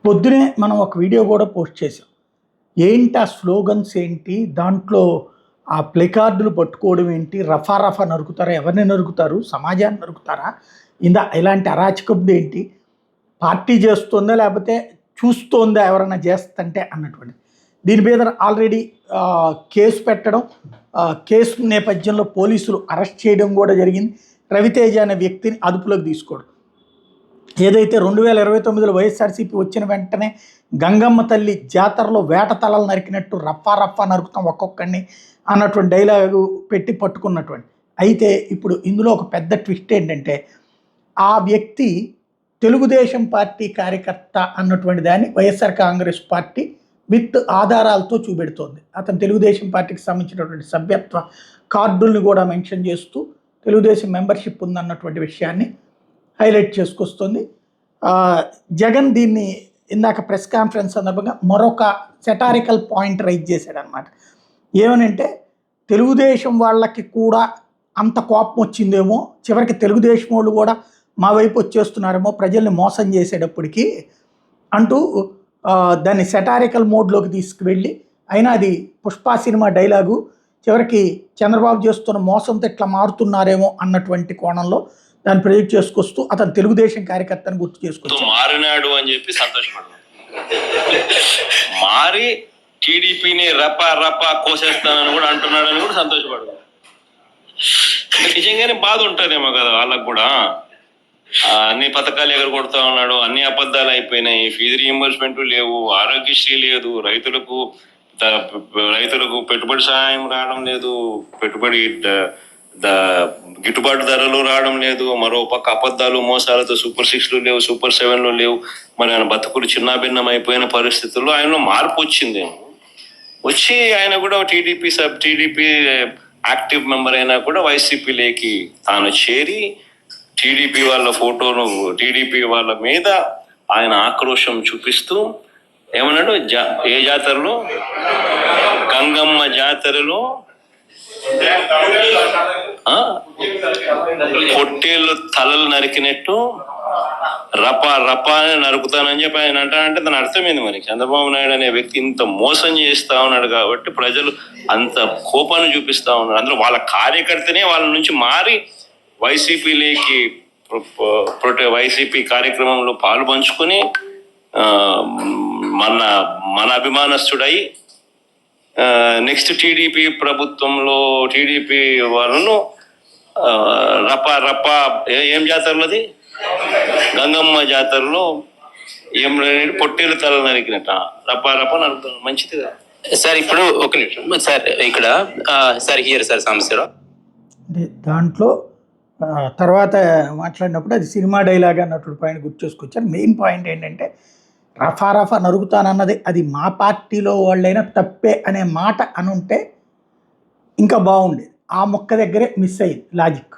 పొద్దునే మనం ఒక వీడియో కూడా పోస్ట్ చేసాం. ఏంటి ఆ స్లోగన్స్ ఏంటి? దాంట్లో ఆ ప్లే కార్డులు పట్టుకోవడం ఏంటి? రఫా రఫా నరుకుతారా? ఎవరిని నరుకుతారు? సమాజాన్ని నరుకుతారా? ఇలాంటి అరాచకం ఏంటి? పార్టీ చేస్తుందా? లేకపోతే చూస్తోందా ఎవరైనా చేస్తంటే అన్నటువంటిది. దీని మీద ఆల్రెడీ కేసు పెట్టడం, కేసు నేపథ్యంలో పోలీసులు అరెస్ట్ చేయడం కూడా జరిగింది. రవితేజ అనే వ్యక్తిని అదుపులోకి తీసుకోవడం. ఏదైతే 2029లో వైఎస్ఆర్సీపీ వచ్చిన వెంటనే గంగమ్మ తల్లి జాతరలో వేట తలలు నరికినట్టు రఫా రఫా నరుకుతాం ఒక్కొక్కడిని అన్నటువంటి డైలాగు పెట్టి పట్టుకున్నటువంటి. అయితే ఇప్పుడు ఇందులో ఒక పెద్ద ట్విస్ట్ ఏంటంటే, ఆ వ్యక్తి తెలుగుదేశం పార్టీ కార్యకర్త అన్నటువంటి దాన్ని వైఎస్ఆర్ కాంగ్రెస్ పార్టీ విత్ ఆధారాలతో చూపెడుతోంది. అతను తెలుగుదేశం పార్టీకి సంబంధించినటువంటి సభ్యత్వ కార్డుల్ని కూడా మెన్షన్ చేస్తూ తెలుగుదేశం మెంబర్షిప్ ఉందన్నటువంటి విషయాన్ని హైలైట్ చేసుకొస్తుంది. జగన్ దీన్ని ఇందాక ప్రెస్ కాన్ఫరెన్స్ సందర్భంగా మరొక సెటారికల్ పాయింట్ రైజ్ చేశాడనమాట. ఏమనంటే, తెలుగుదేశం వాళ్ళకి కూడా అంత కోపం వచ్చిందేమో, చివరికి తెలుగుదేశం వాళ్ళు కూడా మా వైపు వచ్చేస్తున్నారేమో ప్రజల్ని మోసం చేసేటప్పటికి అంటూ దాన్ని సెటారికల్ మోడ్లోకి తీసుకువెళ్ళి, అయినా అది పుష్ప సినిమా డైలాగు, చివరికి చంద్రబాబు చేస్తున్న మోసంతో ఇట్లా మారుతున్నారేమో అన్నటువంటి కోణంలో దాన్ని ప్రొజెక్ట్ చేసుకొస్తూ అతను తెలుగుదేశం కార్యకర్తను గుర్తు చేసుకొస్తూ మారినాడు అని చెప్పి సంతోషపడ్డాడు. మారి టీడీపీని రపా రపా కోసేస్తానని కూడా అంటున్నాడని కూడా సంతోషపడ్డాడు. నిజంగానే బాధ ఉంటుందేమో కదా వాళ్ళకు కూడా. అన్ని పథకాలు ఎగరగొడతా ఉన్నాడు, అన్ని అబద్ధాలు అయిపోయినాయి, ఫీజు రీఎంబర్స్మెంట్ లేవు, ఆరోగ్యశ్రీ లేదు, రైతులకు పెట్టుబడి సహాయం రావడం లేదు, పెట్టుబడి గిట్టుబాటు ధరలు రావడం లేదు, మరో పక్క అబద్ధాలు మోసాలతో సూపర్ 6లు లేవు, సూపర్ 7లు లేవు. మరి ఆయన బతుకులు చిన్నాభిన్నం అయిపోయిన పరిస్థితుల్లో ఆయనలో మార్పు వచ్చిందేమో. వచ్చి ఆయన కూడా టీడీపీ యాక్టివ్ మెంబర్ అయినా కూడా వైసీపీలోకి తాను చేరి టీడీపీ వాళ్ళ ఫోటోను, టీడీపీ వాళ్ళ మీద ఆయన ఆక్రోశం చూపిస్తూ ఏమన్నాడు, ఏ జాతరలో, గంగమ్మ జాతరలో పొట్టేళ్ళు తలలు నరికినట్టు రపా రపా అని నరుకుతానని చెప్పి ఆయన అంటానంటే దాని అర్థమైంది. మరి చంద్రబాబు నాయుడు అనే వ్యక్తి ఇంత మోసం చేస్తా ఉన్నాడు కాబట్టి ప్రజలు అంత కోపాన్ని చూపిస్తా ఉన్నారు. అందులో వాళ్ళ కార్యకర్తనే వాళ్ళ నుంచి మారి వైసీపీలోకి వైసీపీ కార్యక్రమంలో పాలు పంచుకొని మన అభిమానస్తుడై నెక్స్ట్ టీడీపీ ప్రభుత్వంలో టీడీపీ వాళ్ళను రపా రపా ఏం జాతరలో, అది గంగమ్మ జాతరలో ఏం పొట్టేలు తల నరికినట్ట రపా రపా నరుకుతాను. మంచిది కదా సార్. ఇప్పుడు ఒక నిమిషం సార్, ఇక్కడ సార్ హియర్ సార్ సమస్యలో దాంట్లో తర్వాత మాట్లాడినప్పుడు అది సినిమా డైలాగ్ అన్నటువంటి పాయింట్ గుర్తు చేసుకొచ్చారు. మెయిన్ పాయింట్ ఏంటంటే, రఫా రఫా నరుగుతానన్నది అది మా పార్టీలో వాళ్ళైనా తప్పే అనే మాట అనుంటే ఇంకా బాగుండేది. ఆ మొక్క దగ్గరే మిస్ అయ్యింది లాజిక్.